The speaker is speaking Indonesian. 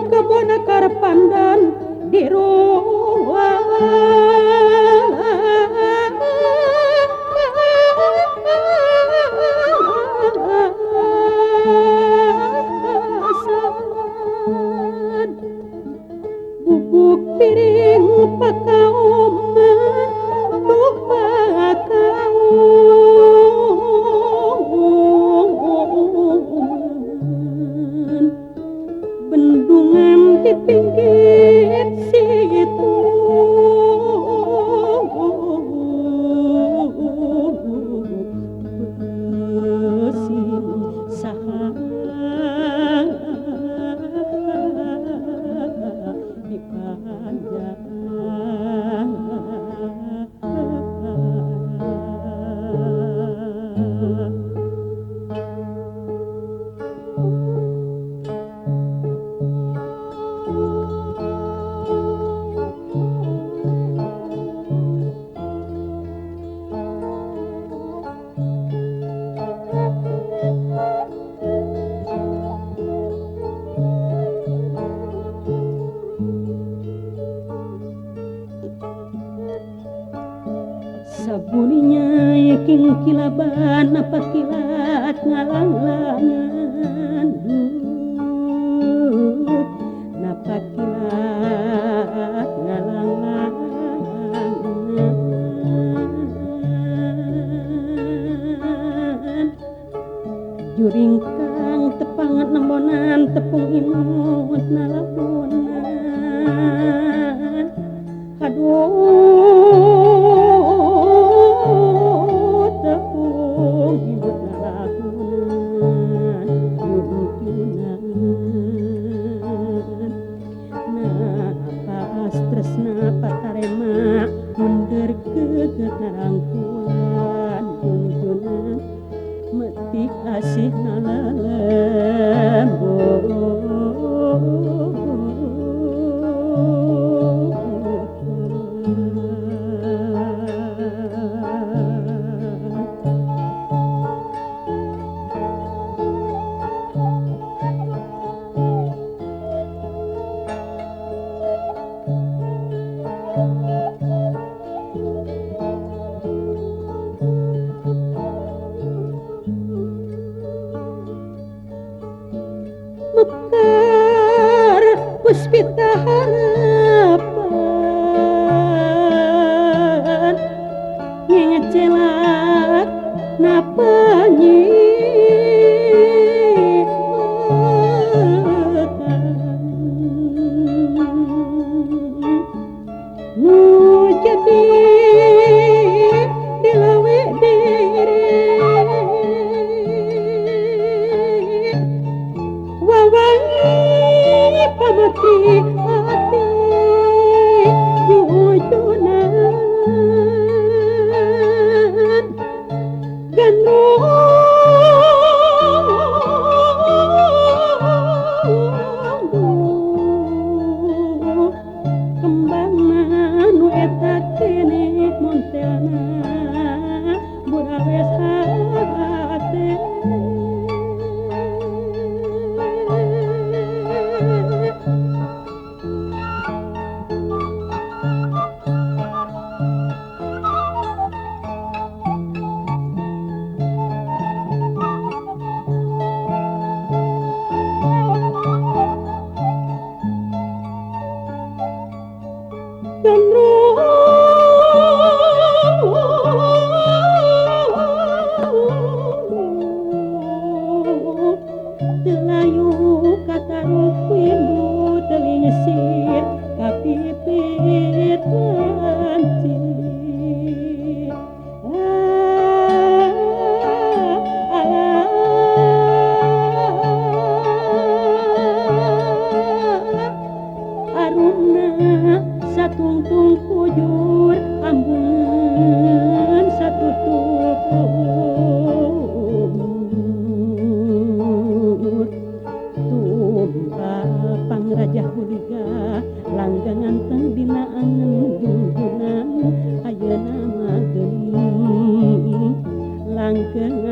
kebonakar pandan di ruang bubuk piring pakaum lupa kaum bendungan di pinggir situ bersih sahang di panjang sabuninya yakin kilaban apa kilat ngalang-langan napa kilat ngalang-langan juring kang tepangat nembonan tepung imut nalabunan aduh tepung imut nalabunan yujunan napas tresna patarema mundur ke karangkulan yujunan metik asih mekar puspita harapan yang celak napanyi nu jadi dilawe diri wawangi pamati hati jujunan gandung kembang nu eta kene montelna burawes hate telayu kataruk windu telingesir kapipit lancip aruna satungtung kujur ambungan satu tukur tumpah pangraja huliga langgangan teng dina angen junjunan ayeuna mah geuning langgeng